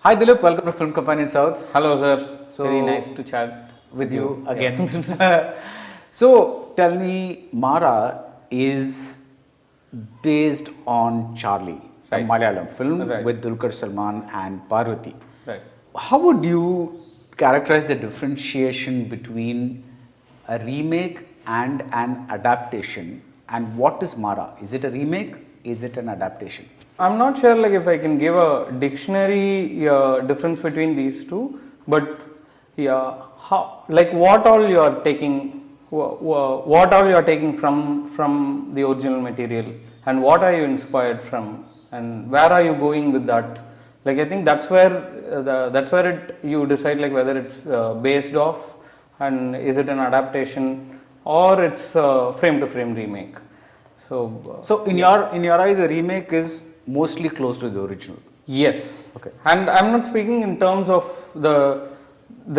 Hi Dhilip, welcome to Film Company South. Hello, sir. Very nice to chat with you again. So tell me, Maara is based on Charlie, a Right. Malayalam film Right. with Dulquer Salmaan and Parvati. Right. How would you characterize the differentiation between a remake and an adaptation? And what is Maara? Is it a remake? Is it an adaptation? I'm not sure like if I can give a dictionary difference between these two, but yeah, how like what all you are taking, what all you are taking from the original material, and what are you inspired from, and where are you going with that? Like I think that's where you decide like whether it's based off, and is it an adaptation or it's a frame to frame remake. So in your eyes, a remake is mostly close to the original. Yes. Okay. And I'm not speaking in terms of the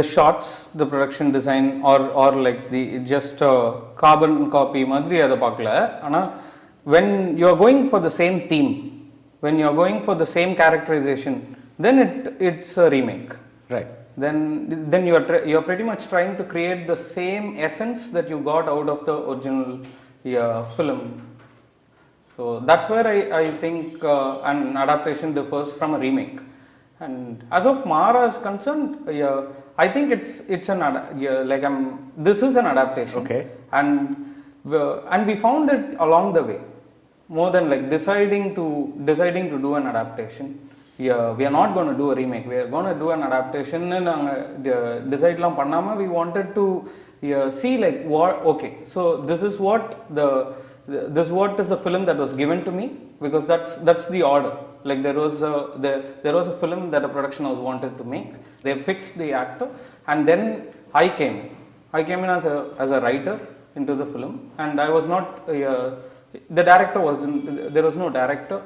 shots, the production design, or like the just carbon copy madri adha paakala. Ana when you are going for the same theme, when you are going for the same characterization, then it's a remake. Right. Then you are pretty much trying to create the same essence that you got out of the original film. So that's where I think an adaptation differs from a remake. And as of Maara is concerned, I think it's this is an adaptation. Okay. And we found it along the way, more than like deciding to do an adaptation. Yeah, we are not going to do a remake. We are going to do an adaptation. And decide lam pannama. We wanted to see like what. Okay, so this is what is the film that was given to me, because that's the order. Like there was a film that a production house wanted to make. They fixed the actor, and then I came in as a writer into the film, and I was not the director wasn't there was no director.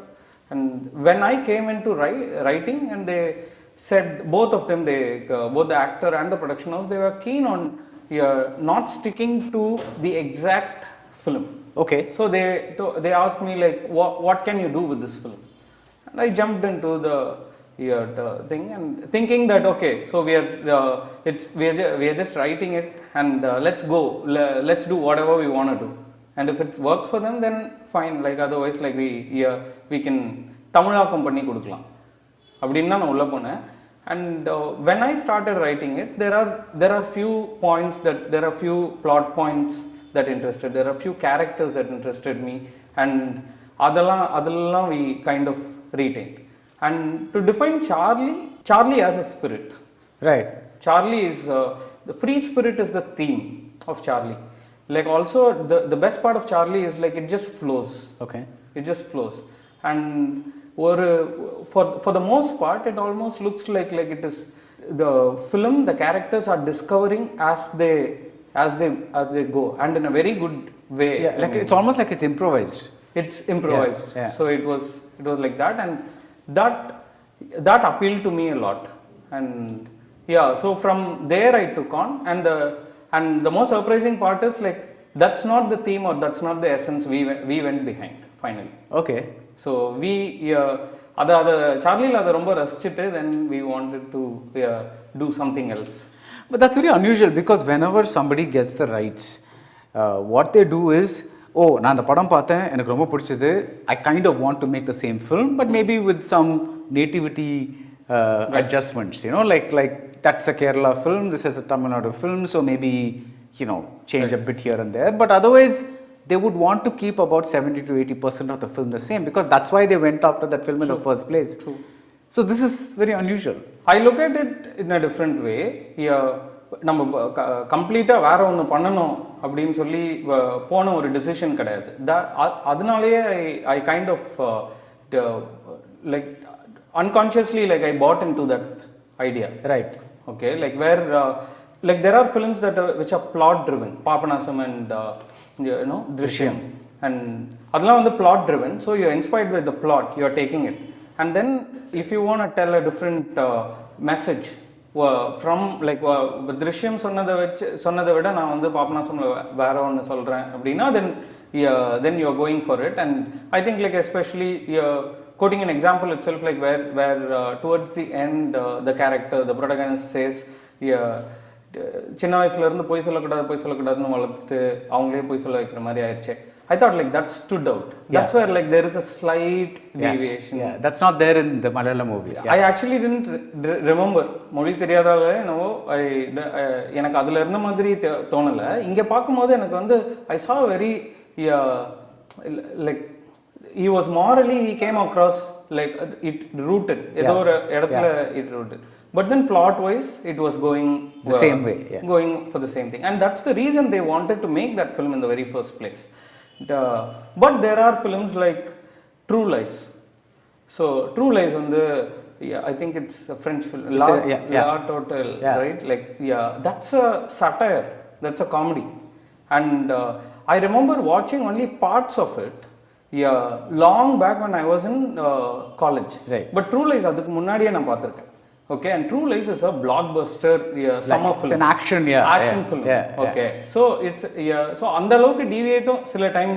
And when I came into writing, and they said both of them, both the actor and the production house, they were keen on not sticking to the exact film. Okay. So they asked me like, what can you do with this film? And I jumped into the thing and thinking that okay, so we are just writing it, and let's go, let's do whatever we want to do, and if it works for them, then fine. Like otherwise, like we can தமிழாக்கம் பண்ணி கொடுக்கலாம் அப்படின்னு தான் நான் உள்ள போனேன். And when I started writing it, there are few points there are few plot points that interested, there are few characters that interested me, and adallam we kind of retained. And to define Charlie as a spirit, right? Charlie is the free spirit is the theme of Charlie. Like also the best part of Charlie is like it just flows. Okay. It just flows. And for the most part, it almost looks like it is the film, the characters are discovering as they go, and in a very good way. Yeah, like it's almost like it's improvised. It's improvised. Yeah. So it was like that, and that appealed to me a lot. And yeah, so from there I took on, and the most surprising part is like that's not the theme, or that's not the essence we went behind finally. Okay. So we Charlie la romba rasichittu, then we wanted to do something else. But that's very unusual, because whenever somebody gets the rights, what they do is, oh, நான் அந்த படம் பார்த்தேன், எனக்கு ரொம்ப பிடிச்சது, I kind of want to make the same film, but maybe with some nativity adjustments, like that's a Kerala film, this is a Tamil Nadu film, so maybe change a bit here and there, but otherwise they would want to keep about 70 to 80% of the film the same, because that's why they went after that film in the first place. True. So this is very unusual. I look at it in a different way. நம்ம கம்ப்ளீட்டாக வேற ஒன்று பண்ணணும் அப்படின்னு சொல்லி போன ஒரு decision கிடையாது. அதனாலேயே I kind of like unconsciously, like I bought into that idea. Right. Okay, like where like there are films which are plot driven, Papanasam and Drishyam, and adala வந்து plot driven, so you are inspired by the plot, you are taking it, and then if you want to tell a different message from like Drishyam சொன்னதை விட நான் வந்து பாபநாசம்ல வேற ஒன்று சொல்றேன் அப்படின்னா then you are going for it. And I think like especially quoting an example itself, like where towards the end, the character, the protagonist says, yeah, சின்ன வயசுல இருந்து பொய் சொல்லக்கூடாதுன்னு வளர்த்துட்டு அவங்களே பொய் சொல்ல வைக்கிற மாதிரி ஆயிடுச்சு. I thought like that stood out. That's where like there is a slight deviation. Yeah, that's not there in the Malayalam movie. I actually didn't remember. மொழி தெரியாதால என்னவோ எனக்கு அதுல இருந்த மாதிரி தோணல. இங்க பார்க்கும்போது எனக்கு வந்து I saw a very like he was morally, he came across like it rooted. ஏதோ ஒரு இடத்துல it rooted. But then plot wise it was going the same way. Going for the same thing. And that's the reason they wanted to make that film in the very first place. But there are films like True Lies. So True Lies on the I think it's a French film. La Total, right? Like that's a satire. That's a comedy. And I remember watching only parts of it. Long back when I was in college. Right. But True Lies adukku munnadiye na paathirken. Okay, and True Lies is a blockbuster summer film. It's an action, film. Okay, so it's so அந்த அளவுக்கு deviatum சில time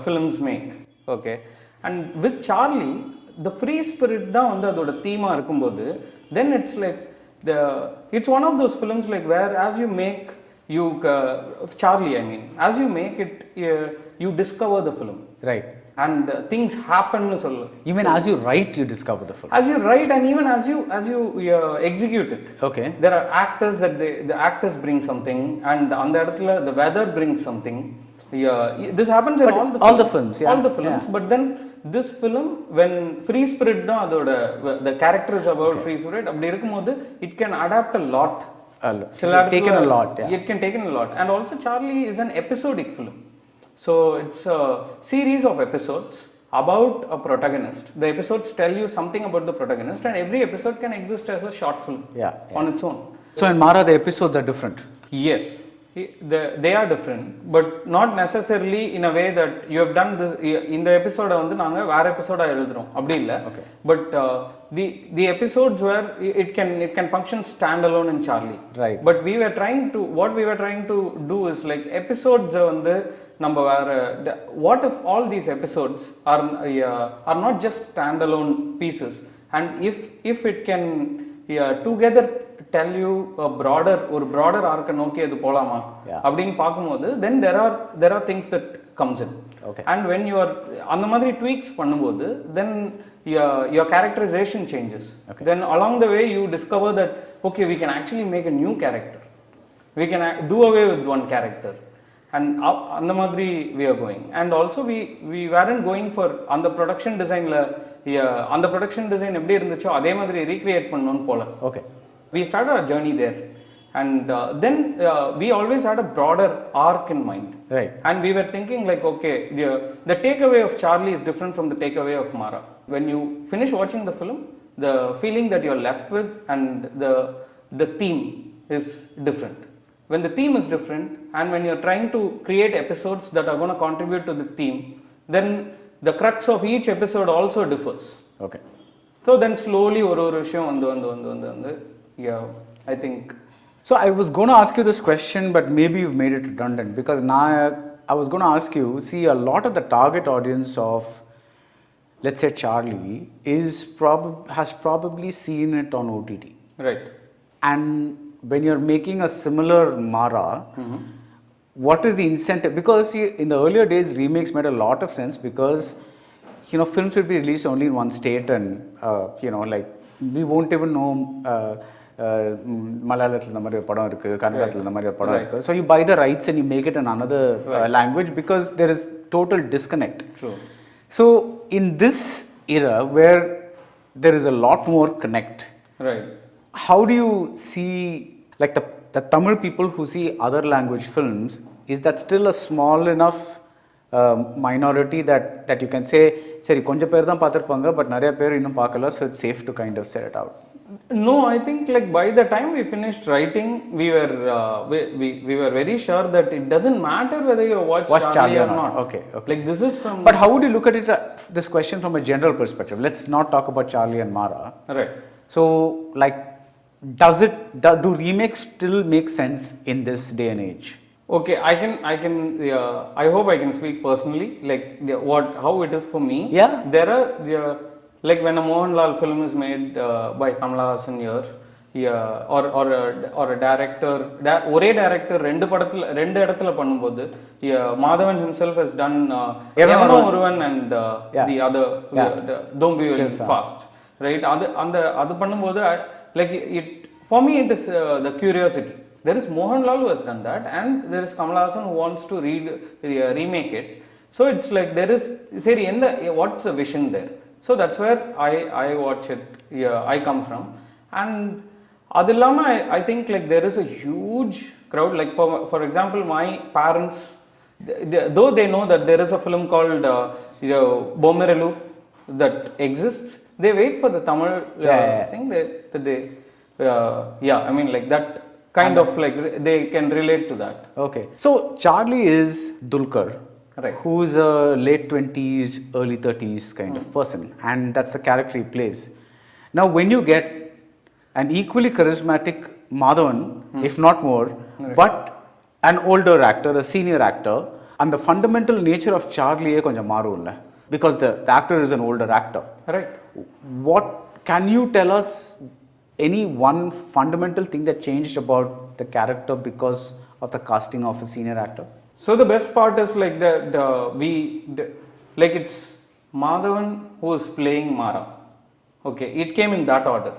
films make. Okay, and with Charlie, the free spirit தான் வந்து அதோட தீமா இருக்கும்போது, then it's like it's one of those films like where as you make Charlie, I mean, as you make it, you discover the film. Right. And things happen. Even as you write, you discover the film. As you write, and even as you execute it. Okay. There are actors that the actors bring something, and on the இடத்துல the weather brings something. This happens in all the films. All the films. But then this film, when free spirit தான் அதோட the character is about free spirit, அப்படி இருக்கும்போது it can adapt a lot. Taken a lot. It can take in a lot. And also Charlie is an episodic film. So it's a series of episodes about a protagonist. The episodes tell you something about the protagonist, and every episode can exist as a short film on its own. So in Maara, the episodes are different. Yes, they are different, but not necessarily in a way that you have done in the episode வந்து நாங்க வேற எபிசோடா எழுதுறோம் அப்படி இல்ல. But the episodes where it can function standalone in Charlie. Right. But what we were trying to do is like episodes வந்து நம்ம வேற what if all these episodes are not just standalone pieces, and if it can together tell you a broader arc நோக்கி அது போலாமா அப்படினு பாக்கும்போது then there are things that comes in. And when you are அந்த மாதிரி tweaks பண்ணும்போது then your characterization changes. Then along the way you discover that okay, we can actually make a new character, we can do away with one character, and அந்த மாதிரி we are going. And also we weren't going for அந்த production designல அந்த production design எப்படி இருந்துச்சோ அதே மாதிரி recreate பண்ணனும் போல. Okay, we started our journey there, and then we always had a broader arc in mind. Right. And we were thinking like okay, the takeaway of Charlie is different from the takeaway of Maara. When you finish watching the film, the feeling that you're left with and the theme is different. When the theme is different, and when you're trying to create episodes that are going to contribute to the theme, then the crux of each episode also differs. Okay. So then slowly ஒரு விஷயம் வந்து I think. So I was going to ask you this question, but maybe you've made it redundant, because now I was going to ask you, see, a lot of the target audience of, let's say, Charlie has probably seen it on OTT. Right. And when you're making a similar Maara, what is the incentive? Because in the earlier days, remakes made a lot of sense, because films would be released only in one state, and like we won't even know Malayalam இந்த மாதிரி ஒரு படம் இருக்கு, கன்னடத்துல இந்த மாதிரி ஒரு படம் இருக்கு. So you buy the rights and you make it in another language, because there is total disconnect. True. So in this era where there is a lot more connect, right, how do you see like the Tamil people who see other language films, is that still a small enough minority that you can say சரி கொஞ்சம் பேர் தான் பார்த்திருப்பாங்க but நிறைய பேர் இன்னும் பார்க்கல, so it's safe to kind of set it out? No, I think like by the time we finished writing, we were very sure that it doesn't matter whether you watch Charlie or not. Okay. Like this is from. But how would you look at it? This question from a general perspective. Let's not talk about Charlie and Maara. Right. So, like, do remakes still make sense in this day and age? Okay, I hope I can speak personally, like how it is for me. Yeah. There are, like when a Mohanlal film is made by Kamala Hassan here, yeah, or a director, ஒரே director ரெண்டு இடத்துல பண்ணும்போது, yeah, Madhavan himself has done எவனோ ஒருவன் and the other, Don't Be Very Fast, right? அது பண்ணும்போது, like it, for me it is the curiosity. There is Mohanlal who has done that, and there is Kamala Hassan who wants to remake it. So it's like there is, what's the vision there? So that's where I watch it. Yeah, I come from, and adillama I think like there is a huge crowd. Like for example, my parents, though they know that there is a film called Bomeralu that exists, they wait for the Tamil thing. I mean like that. Kind of like they can relate to that. Okay. So Charlie is Dulquer, right, who's a late 20s, early 30s kind of person, and that's the character he plays. Now, when you get an equally charismatic Madhavan, if not more, but an older actor, a senior actor, and the fundamental nature of Charlie konjam maarulla, because the actor is an older actor. Right. What can you tell us? Any one fundamental thing that changed about the character because of the casting of a senior actor? So the best part is like like it's Madhavan who is playing Maara. Okay, it came in that order.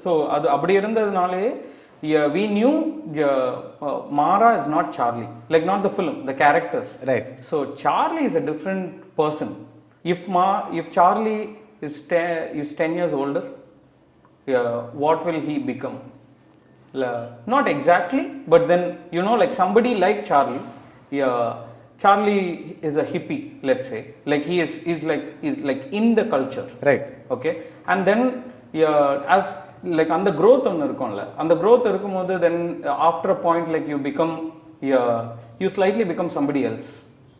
So அப்படி இருந்ததுனாலே, we knew Maara is not Charlie, like not the film, the characters. Right. So Charlie is a different person. If Charlie is 10 years older, what will he become? Not exactly, but then like somebody like Charlie. Charlie is a hippie, let's say. Like he's like in the culture. Right. Okay. And then as like on the growth on the growth irukumbodhu, then after a point like you slightly become somebody else.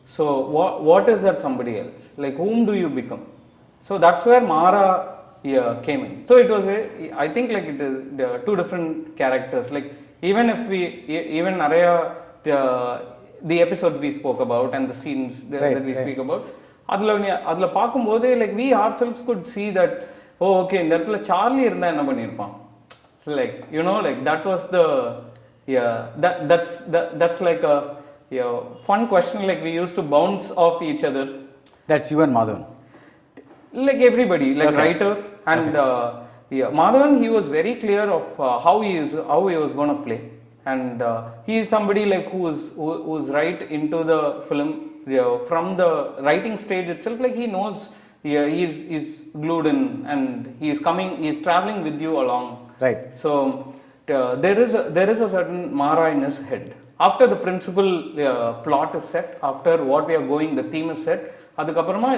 So what is that somebody else? Like whom do you become? So that's where Maara came in. So it was I think like it is two different characters. Like even Araya, the episodes we spoke about and the scenes that we speak about, adla paakumbodhu like we ourselves could see that, oh okay, இந்த இடத்துல Charlie இருந்தா என்ன பண்ணிருப்பான், like like that was the that's like a fun question, like we used to bounce off each other. That's you and Madhavan. Like everybody, like writer and Madhavan, he was very clear of how he was going to play, and he is somebody like who's right into the film from the writing stage itself. Like he knows, he's glued in, and he's traveling with you along. Right. So there is a certain Maara in his head. After the principal plot is set, after what we are going, the theme is set, அதுக்கப்புறமா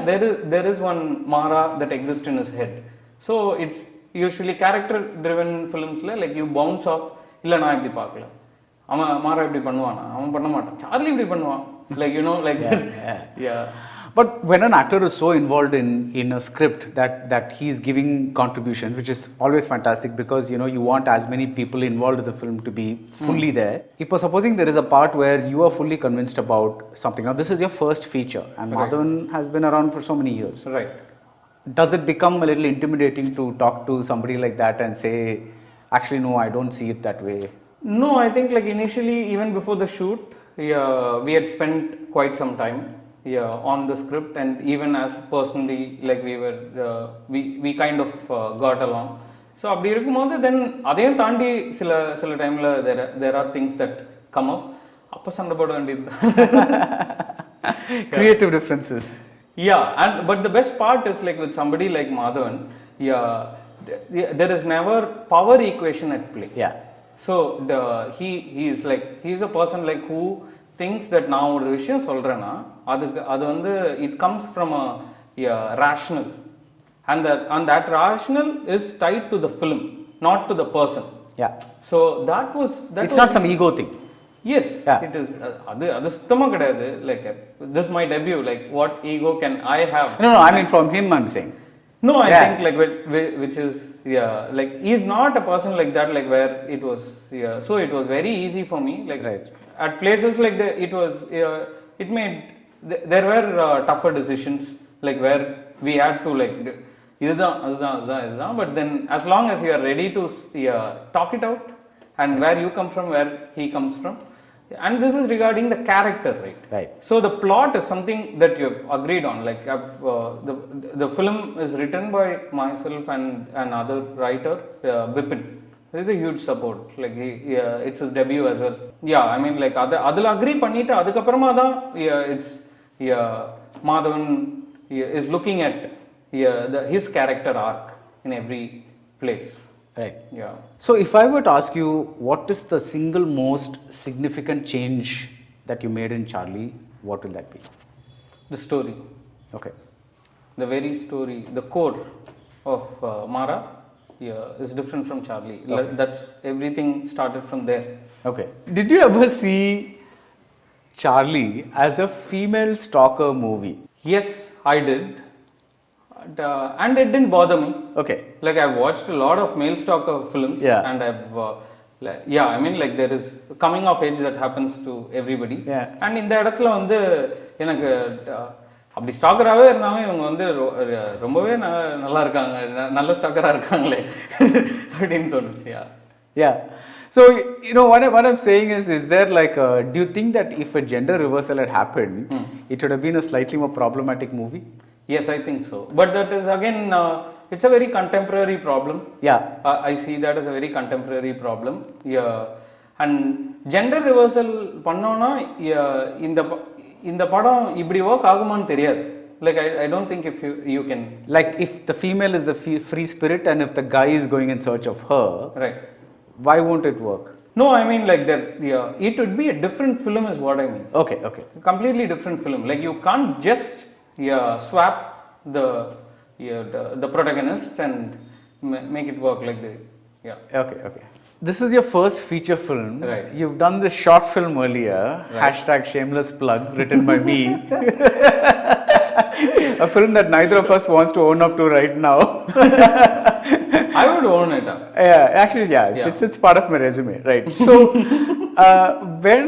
there is one Maara that exists in his head. So it's usually character driven films like you bounce off, இல்ல நான் இப்படி பார்க்கல, அவன் Maara இப்படி பண்ணுவானா, அவன் பண்ண மாட்டான், Charlie இப்படி பண்ணுவான், like like yeah. But when an actor is so involved in a script that he's giving contributions, which is always fantastic, because you want as many people involved in the film to be fully there. If supposing there is a part where you are fully convinced about something, now this is your first feature, and Madhavan has been around for so many years. Right. Does it become a little intimidating to talk to somebody like that and say, actually no, I don't see it that way? No, I think like initially, even before the shoot, we had spent quite some time on the script, and even as personally, like we kind of got along. So அப்படி இருக்கும்போது then அதையும் தாண்டி சில டைம்ல there are things that come up, அப்ப சண்டை போட வேண்டியது. Creative differences. But the best part is like with somebody like Madhavan, there is never power equation at play. So he is like, he is a person like who thinks that நான் ஒரு விஷயம் சொல்றேன்னா அது வந்து it comes from a rational, and that rational is tied to the film, not to the person. So it's not some ego thing. Yes, it is. அது சுத்தமா கிடையாது. Like this is my debut, like what ego can I have? No, I mean from him I'm saying. No, I think like which is like he's not a person like that, like where it was so it was very easy for me, like right. at places like it was it made there were tougher decisions like where we had to like இதுதான் but then as long as you are ready to talk it out and where you come from, where he comes from, and this is regarding the character, right? So the plot is something that you have agreed on, like the film is written by myself and another writer, Bipin. There is a huge support, like it's his debut as well. Yeah, I mean like adula agree பண்ணிட்டு அதுக்கு அப்புறமா தான் it's Madhavan is looking at his character arc in every place. Right. Yeah. So if I were to ask you, what is the single most significant change that you made in Charlie, what will that be? The story. Okay. The very story, the core of Maara is different from Charlie. Okay. That's everything started from there. Okay. Did you ever see Charlie as a female stalker movie? Yes, I did. And it didn't bother me. Okay. Like I've watched a lot of male stalker films, Yeah. and I've I mean like there is coming of age that happens to everybody. Yeah. And இந்த இடத்துல வந்து எனக்கு அப்படி ஸ்டாக்கராகவே இருந்தாலும் இவங்க வந்து ரொம்பவே நல்லா இருக்காங்க, நல்ல ஸ்டாக்கராக இருக்காங்களே அப்படின்னு தோணுச்சு. Yeah. So, you know, what I'm saying is there like, do you think that if a gender reversal had happened, it would have been a slightly more problematic movie? Yes, I think so. But that is again, it's a very contemporary problem. Yeah. I see that as a very contemporary problem. Yeah. And gender reversal பண்ணோம்னா இந்த படம் இப்படி work ஆகுமான்னு தெரியாது. Like I don't think if you can. Like if the female is the free spirit and if the guy is going in search of her, right? Why won't it work? No, I mean like that. Yeah, it would be a different film, is what I mean. Okay. Completely different film. Like you can't just swap the protagonist and make it work like that. Yeah. Okay. This is your first feature film. Right. You've done this short film earlier. Right. #shameless plug written by me. A film that neither of us wants to own up to right now. I would own it. Yeah, actually, it's part of my resume, right? So, when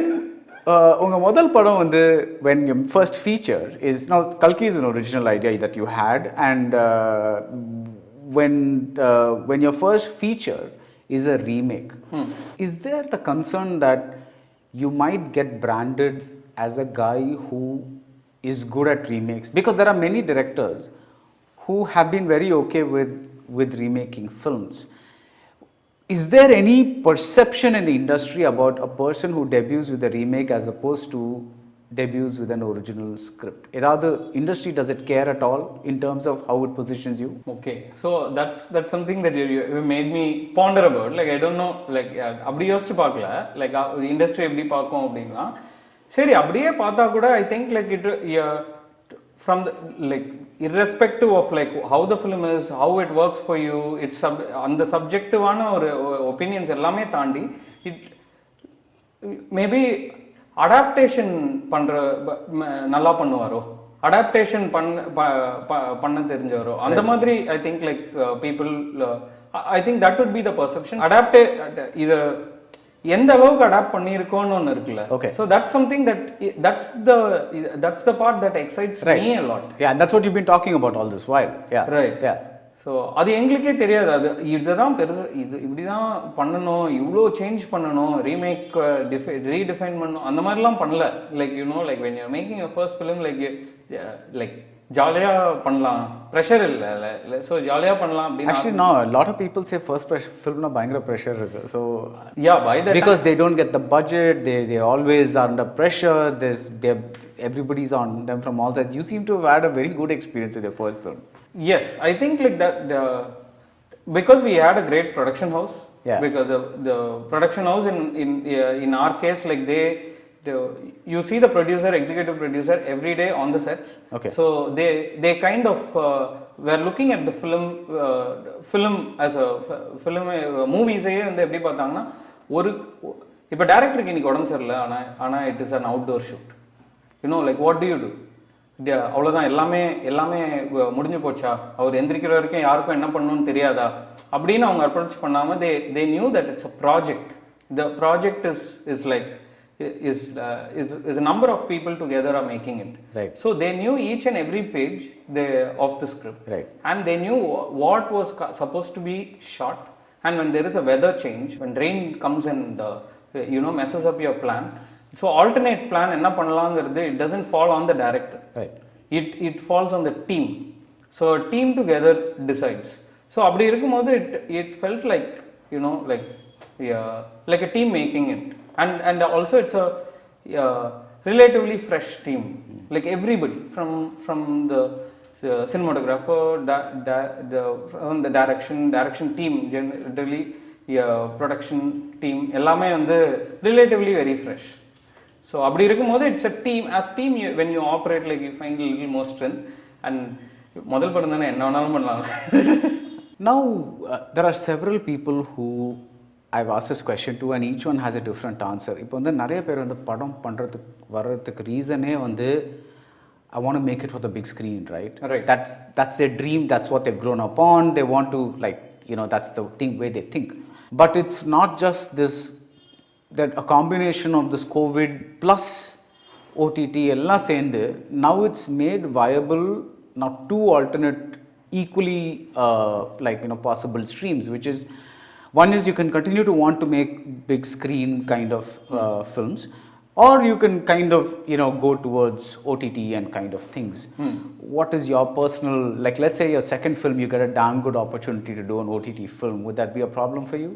unga modal padam vandu, when your first feature is, now Kalki is an original idea that you had, and when your first feature is a remake, is there the concern that you might get branded as a guy who is good at remakes? Because there are many directors who have been very okay with remaking films. Is there any perception in the industry about a person who debuts with a remake as opposed to debuts with an original script? Industry, does it care at all in terms of how it positions you? Okay, so that's something that you made me ponder about. Like I don't know, like அப்படி யோசிச்சு பார்க்கல, like industry எப்படி பார்க்கும் அப்படின்னா. சரி அப்படியே பார்த்தா கூட I think like it from the, like irrespective of like how the film is, how it works for you, it's அந்த சப்ஜெக்டிவான ஒரு ஒப்பீனியன்ஸ் எல்லாமே தாண்டி it maybe அடாப்டேஷன் பண்ற நல்லா பண்ணுவாரோ, அடாப்டேஷன் பண்ண தெரிஞ்சவரோ, அந்த மாதிரி I think like people, I think that would be the perception. இதை எந்த அளவுக்கு அடாப்ட் பண்ணியிருக்கோன்னு ஒன்று இருக்குல்ல. Okay. So that's something that's the part that excites me a lot. Yeah, and that's what you've been talking about all this while. Yeah. Right. Yeah. So அது எங்களுக்கே தெரியாது, அது இதுதான் பெருசு, இப்படி தான் பண்ணணும், இவ்வளோ சேஞ்ச் பண்ணணும், ரீமேக் ரீடிஃபைன் பண்ணணும், அந்த மாதிரிலாம் பண்ணல. Like like when you're making your first film, like ஜாலியாக பண்ணலாம், ப்ரெஷர் இல்லை, ஸோ ஜாலியாக பண்ணலாம் அப்படின்னு. Actually, no, a lot of people say first film na பயங்கர pressure இருக்கு. So yeah, by that because they don't get the budget, they always are under pressure. Everybody's on them from all sides. You seem to have had a very good experience with your first film. Yes, I think like that because we had a great production house. Yeah. Because the production house in our case, like you see the producer, executive producer every day on the sets. Okay. So they kind of were looking at the film as a film movies வந்து எப்படி பார்த்தாங்கன்னா, ஒரு இப்போ டேரக்டருக்கு இன்னைக்கு உடம்பு சரியில்லை, ஆனால் it is an outdoor shoot, like what to you to? அவ்வளோதான், எல்லாமே முடிஞ்சு போச்சா, அவர் எந்திரிக்கிற வரைக்கும் யாருக்கும் என்ன பண்ணணும்னு தெரியாதா அப்படின்னு அவங்க அப்ரோச் பண்ணாமல், they knew that it's a project. The project is like is a number of people together are making it. Right. So they knew each and every page of the script. Right. And they knew what was supposed to be shot. And when there is a weather change, when rain comes and messes up your plan, so alternate plan enna pannalangiradhu, it doesn't fall on the director. Right. It falls on the team. So a team together decides. So அப்படி இருக்கும்போது it felt like like a team making it, and also it's a relatively fresh team, like everybody from the cinematographer, from the direction team, generally production team எல்லாமே வந்து relatively very fresh. So அப்படி இருக்கும்போது it's a team. As team, when you operate, like you find a little more strength. And முதல் படம் தானே என்ன வேணாலும் பண்ணலாம். Now there are several people who I've asked this question to, and each one has a different answer. இப்போ வந்து நிறைய பேர் வந்து படம் வர்றதுக்கு ரீசனே வந்து I want to make it for the big screen, right? Right. That's their dream. That's what they've grown up on. They want to, like, that's the thing way they think. But it's not just this, that a combination of this COVID plus OTT எல்லாம் சேர்ந்து now it's made viable now two alternate equally possible streams, which is one is you can continue to want to make big screen kind of films, or you can kind of go towards OTT and kind of things. What is your personal, like, let's say your second film you get a damn good opportunity to do an OTT film, would that be a problem for you?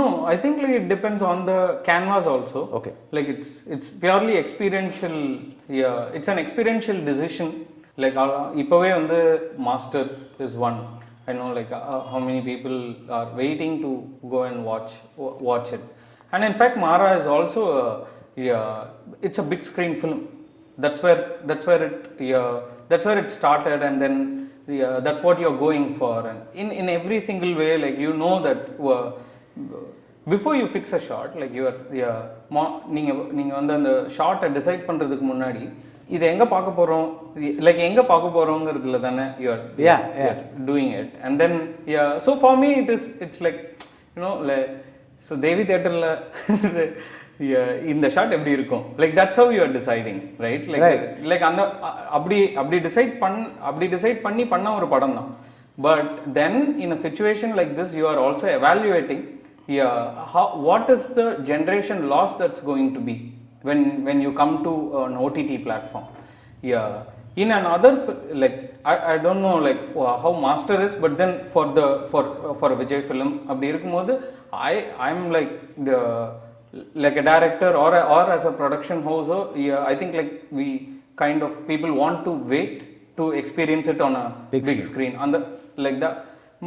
No, I think like it depends on the canvas also. Okay. Like it's purely experiential. Yeah, it's an experiential decision. Like இப்போவே வந்து master is one. I know like how many people are waiting to go and watch it. And in fact Maara is also it's a big screen film. That's where it started, and then that's what you're going for. And in every single way, like that before you fix a shot, like நீங்க வந்து அந்த ஷாட்டை decide பண்றதுக்கு முன்னாடி இது எங்க பார்க்க போறோம், like எங்க பார்க்க போறோம்ங்கிறதுல தானே you're doing it. And then so for me it's like like so தேவி தியேட்டர்ல இந்த ஷாட் எப்படி இருக்கும், like that's how you are deciding, right? Like அந்த அப்படி டிசைட் பண்ணி பண்ண ஒரு படம் தான். But then in a situation like this you are also evaluating what is the generation loss that's going to be when you come to an OTT platform. In another, like I don't know like how master is, but then for a Vijay film அப்படி இருக்கும்போது I'm like a director or as a production house, I think like we kind of people want to wait to experience it on a big screen. And like that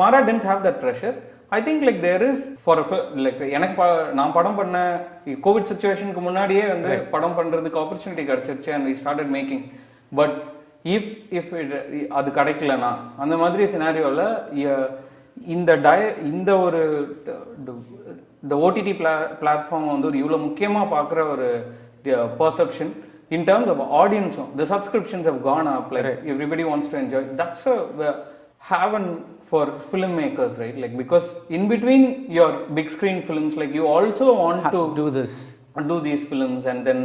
Maara didn't have that pressure. I think like there is for like எனக்கு நான் படம் பண்ண Covid சிச்சுவேஷனுக்கு முன்னாடியே வந்து படம் பண்றதுக்கு opportunity கிடைச்சிருச்சு, and we started making. But if அது கிடைக்கலனா அந்த மாதிரி சினாரியோல இந்த ஒரு the OTT platform வந்து ஒரு இவ்வளவு முக்கியமா பார்க்குற ஒரு perception in terms of audience, the subscriptions have gone up, like everybody wants to enjoy. That's a haven for filmmakers, right? Like because in between your big screen films, like you also want to do these films, and then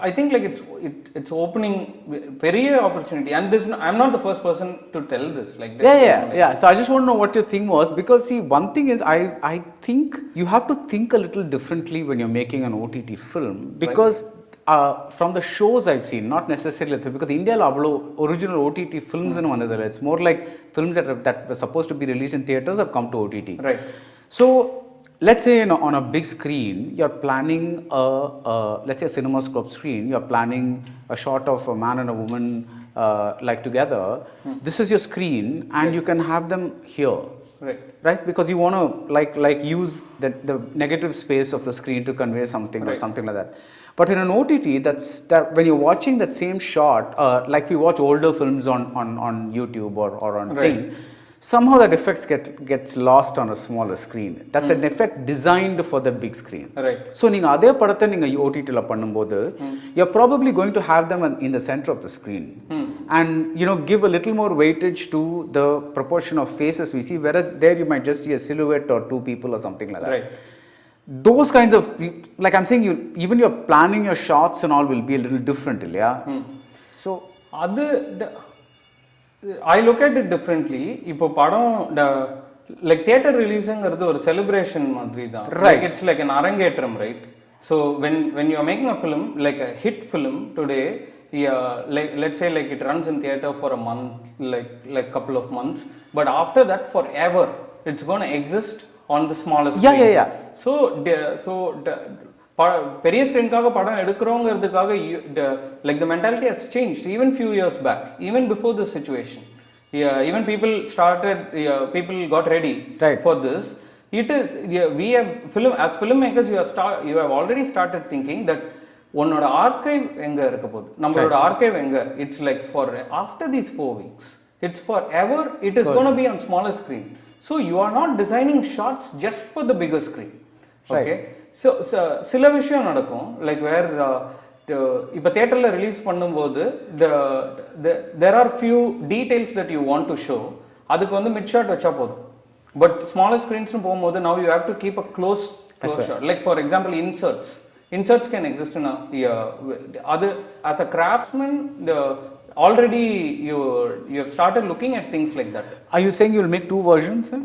I think like it's opening very opportunity. And this I'm not the first person to tell this, like so I just want to know what your thing was, because see, one thing is I think you have to think a little differently when you're making an OTT film, because from the shows I've seen, not necessarily because India avlo original OTT films nu vandadilla, it's more like films that were supposed to be released in theaters have come to OTT. Right. So let's say on a big screen you're planning let's say a CinemaScope screen, you're planning a shot of a man and a woman like together. This is your screen, and you can have them here. Right, because you want to like use the negative space of the screen to convey something or something like that. But in an OTT, that when you're watching that same shot, like we watch older films on YouTube or on thing, somehow that effect gets lost on a smaller screen. That's an effect designed for the big screen. Right. So நீங்க அதே படத்தை நீங்க OTT ல பண்ணும்போது you're probably going to have them in the center of the screen, and give a little more weightage to the proportion of faces we see, whereas there you might just see a silhouette or two people or something like that. Right. those kinds of, like I'm saying, you even your planning your shots and all will be a little different, yeah. So அது I look at it differently. இப்போ படம் like theatre ரிலீஸுங்கிறது ஒரு celebration மாதிரி தான். Right. It's like an அரங்கேற்றம், right? So when you are making a film, like a hit film today, like let's say like it runs in theater for a month, like couple of months, but after that forever it's going to exist on the smallest screen. Yeah. So பெரிய ஸ்க்ரீனுக்காக படம் எடுக்கிறோங்கிறதுக்காக like the mentality has changed even few years back, even before this situation. Even people got ready for this. It is we have as filmmakers you have already started thinking that உன்னோட archive எங்க இருக்க போகுது, நம்மளோட archive எங்க. It's like for after these 4 weeks it's forever, it is going to be on smaller screen. So you are not designing shots just for the bigger screen. Okay, so சில விஷயம் நடக்கும் like வேர் இப்போ தியேட்டரில் release பண்ணும்போது there are few details that you want to show, அதுக்கு வந்து mid shot வச்சா போதும். பட் ஸ்மாலர் ஸ்க்ரீன்ஸ்னு போகும்போது now you have to keep a close shot. Like for example inserts can exist in other as a craftsman already you have started looking at things like that. Are you saying you will make 2 versions then?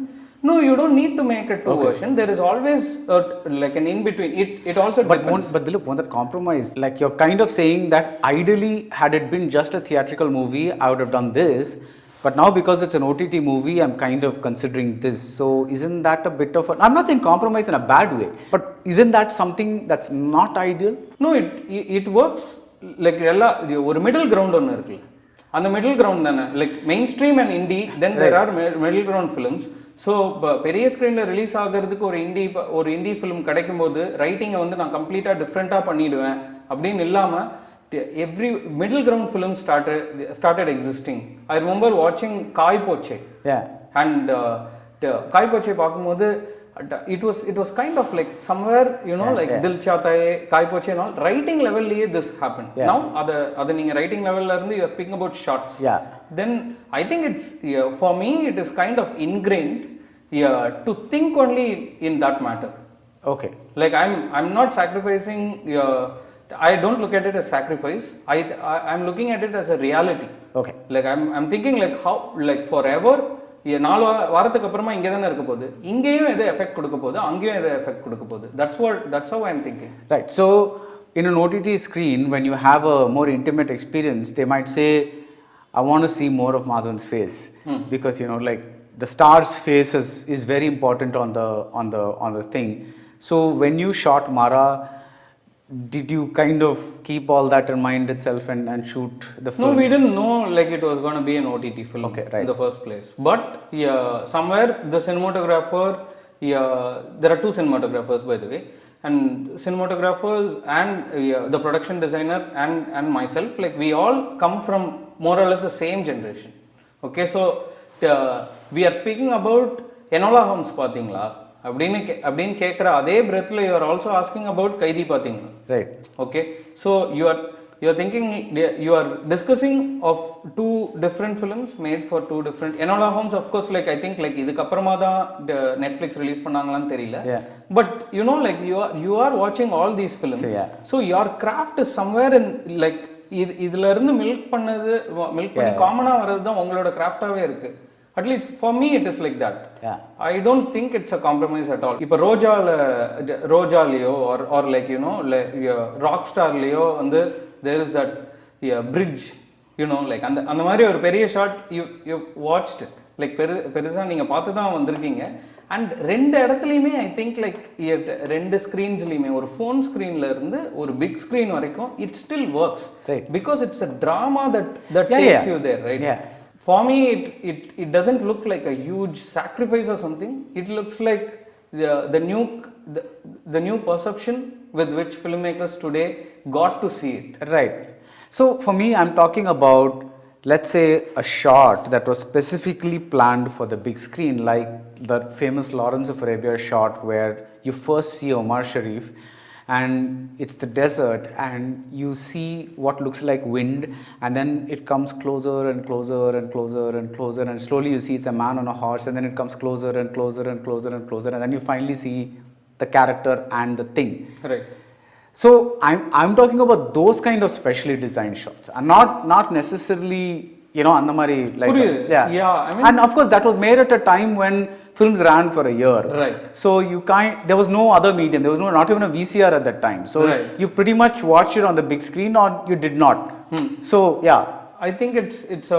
No, you don't need to make a 2 version. There is always like an in between. It also depends. But Dhilip, won't that compromise? Like you're kind of saying that ideally, had it been just a theatrical movie, I would have done this. But now because it's an OTT movie, I'm kind of considering this. So isn't that a bit of I'm not saying compromise in a bad way, but isn't that something that's not ideal? No, it works. Like ஒரு middle ground ஒன்று இருக்குல்ல, அந்த middle ground தானே like mainstream and indie, then there are middle ground films. So இப்போ பெரிய ஸ்க்ரீனில் release ஆகிறதுக்கு ஒரு இண்டி ஃபிலிம் கிடைக்கும் போது ரைட்டிங்கை வந்து நான் கம்ப்ளீட்டாக டிஃப்ரெண்ட்டாக பண்ணிவிடுவேன் அப்படின்னு இல்லாமல் every middle ground film started existing. I remember watching Kai Poche. Yeah. And Kai Poche பார்க்கும்போது it was kind of like somewhere, you know, like Dil Chahta Hai, Kai Poche and all, writing level liye this happened. Now ada neenga writing level la irundhu you are speaking about shots. Then I think it's for me it is kind of ingrained to think only in that matter. Okay. Like I'm not sacrificing I don't look at it as sacrifice. I'm looking at it as a reality. Okay. Like I'm thinking like how like forever 4 வாரத்துக்கு அப்புறமா இங்கே தானே இருக்க போகுது, இங்கேயும் எதை effect கொடுக்க போகுது, அங்கேயும் எதை எஃபெக்ட் கொடுக்க போகுது. That's how I'm thinking. Right. So in an OTT screen, when you have a more intimate experience, they might say, I want to see more of Madhavan's face because you know like the star's face is very important on the thing. So when you shot Maara, did you kind of keep all that in mind itself and shoot the film? No, we didn't know like it was going to be an OTT film in the first place. But somewhere the cinematographer, there are 2 cinematographers by the way, and cinematographers and the production designer and myself, like we all come from more or less the same generation. Okay, so we are speaking about Enola Holmes பாத்தீங்களா அப்படின்னு கேட்குற அதே பிரெத்தில் you are also asking about Kaithi பார்த்தீங்களா, right? Okay, so you are thinking you are discussing of 2 different films made for 2 different. Enola Holmes of course like I think like இதுக்கப்புறமா தான் Netflix release பண்ணாங்களான்னு தெரியல, but you know like you are வாட்சிங் all these films. So your craft is somewhere in like இதுல இருந்து milk பண்ணி காமனாக வர்றது தான் உங்களோட கிராஃப்டாகவே இருக்கு. At least for me it is like that. I don't think it's a compromise at all. இப்போ ரோஜாலியோ or like you know like Rockstarலியோ வந்து there is that bridge, you know like அந்த மாதிரி ஒரு பெரிய shot you watched it like பெருசா நீங்க பார்த்து தான் வந்திருக்கீங்க. அண்ட் 2 இடத்துலையுமே ஐ திங்க் லைக் 2 ஸ்க்ரீன்ஸ்லையுமே ஒரு ஃபோன் ஸ்க்ரீன்ல இருந்து ஒரு பிக் ஸ்க்ரீன் வரைக்கும் it still works because it's a drama that takes you there, right? For me, it doesn't look like a huge sacrifice or something. It looks like the new perception with which filmmakers today got to see it. Right. So for me, I'm talking about, let's say, a shot that was specifically planned for the big screen, like the famous Lawrence of Arabia shot where you first see Omar Sharif and it's the desert and you see what looks like wind and then it comes closer and closer and closer and closer and slowly you see it's a man on a horse and then it comes closer and closer and closer and closer and then you finally see the character and the thing. Right. So I'm talking about those kind of specially designed shots, and not necessarily, you know, andamari like Yeah, I mean, and of course that was made at a time when films ran for a year. Right. So there was no other medium. There was not even a VCR at that time. So Right. you pretty much watched it on the big screen or you did not. So yeah. I think it's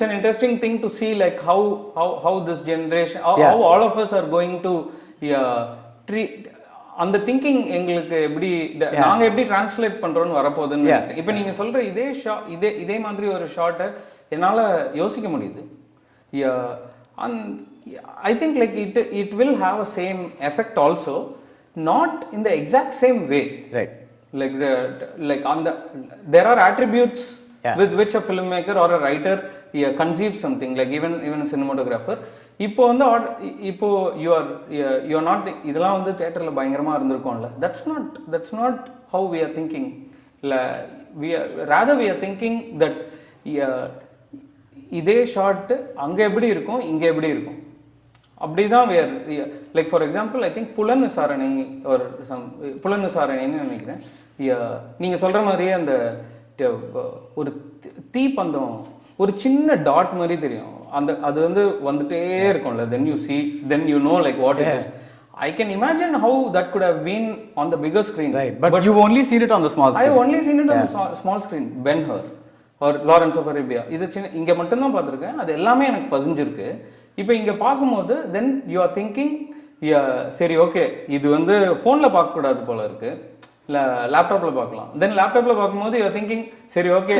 an interesting thing to see, like how this generation, how all of us are going to treat அந்த thinking எங்களுக்கு எப்படி நாங்கள் எப்படி translate பண்ணுறோன்னு வரப்போகுதுன்னு நினைக்கிறேன். இப்போ நீங்கள் சொல்கிற இதே மாதிரி ஒரு ஷார்ட்டை என்னால் யோசிக்க முடியுது. I think like it will have a same effect also, not in the exact same way. Right. Like on there are attributes with which a filmmaker or a writer conceives something, like even a cinematographer. இப்போ வந்து you are not இதெல்லாம் வந்து தியேட்டரில் பயங்கரமாக இருந்திருக்கோம்ல, that's not how we are thinking. Rather we are thinking that இதே short அங்கே எப்படி இருக்கும் இங்கே எப்படி இருக்கும் அப்படி தான் we are like for example I think புலன் விசாரணை விசாரணைன்னு நினைக்கிறேன். நீங்கள் சொல்கிற மாதிரியே அந்த ஒரு தீப்பந்தம் ஒரு சின்ன டாட் மாதிரி தெரியும், அது வந்து வந்துட்டே இருக்கும்ல, then you know like what it is. I can imagine how that could have been on the bigger screen. Right, but you've only seen it on the small screen. I have only seen it on the small screen. Ben-Hur or Lawrence of Arabia, இது சின்ன இங்கே மட்டும்தான் பார்த்துருக்கேன், அது எல்லாமே எனக்கு பதிஞ்சிருக்கு. இப்போ இங்கே பார்க்கும்போது then you are thinking சரி ஓகே இது வந்து ஃபோனில் பார்க்கக்கூடாது போல இருக்குது, இல்லை லேப்டாப்பில் பார்க்கலாம். தென் லேப்டாப்பில் பார்க்கும்போது யூ ஆர் திங்கிங் சரி ஓகே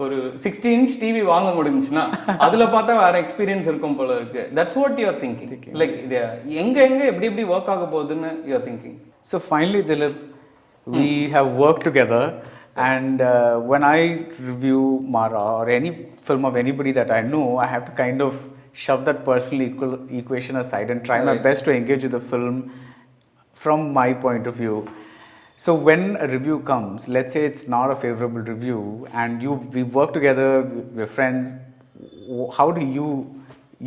ஒரு 60 inch டிவி வாங்க முடிஞ்சுன்னா அதில் பார்த்தா வேறு எக்ஸ்பீரியன்ஸ் இருக்கும் போல இருக்குது. That's what you are thinking. Like எங்கே எப்படி ஒர்க் ஆக போகுதுன்னு you are thinking. So finally Dhilip, we have worked together, and when I review Maara or any film of anybody that I know, I have to kind of shove that personal equation aside and try my best to engage with the film from my point of view. So when a review comes, let's say it's not a favorable review and we work together, we're friends, how do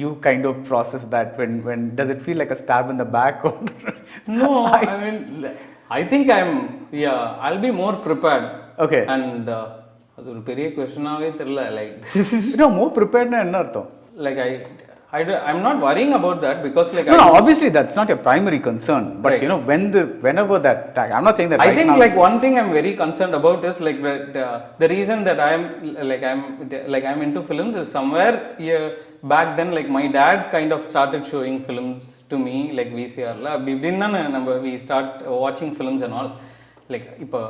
you kind of process that? When does it feel like a stab in the back? Or No, I mean I think I'll be more prepared. Okay. And அது ஒரு பெரிய क्वेश्चनாவே தெரியல, like no, more prepared na enna artham? Like I'm not worrying about that because like no, obviously that's not your primary concern, but right. You know whenever that I'm not saying that I right think now, like one thing I'm very concerned about is like the reason that I'm into films is somewhere back then like my dad kind of started showing films to me like VCR la we start watching films and all, like ipo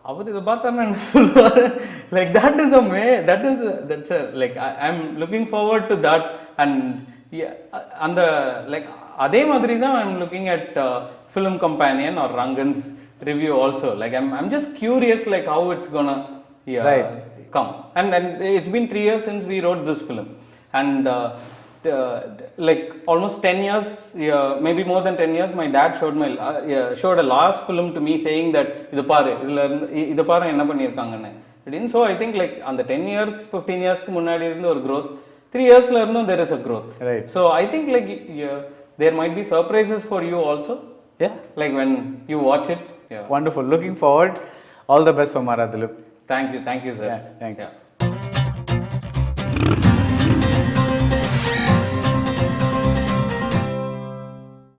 அவர் இதை பார்த்தாருன்னா என்ன சொல்லுவார், like that is a way that's a like I'm looking forward to that. And அந்த like அதே மாதிரி தான் I'm looking at Film Companion or Rangan's review also. Like I'm just curious like how it's gonna come. And it's been 3 years since we wrote this film, and like almost 10 years, maybe more than 10 years, my dad showed a last film to me saying that idu paru enna pannirukanga. So I think like on the 10 years 15 years ku munnadi irundha or growth, 3 years la irundha there is a growth. Right. So I think like there might be surprises for you also, like when you watch it. Wonderful, looking forward. All the best for Maara, Dhilip. Thank you sir. Thank you.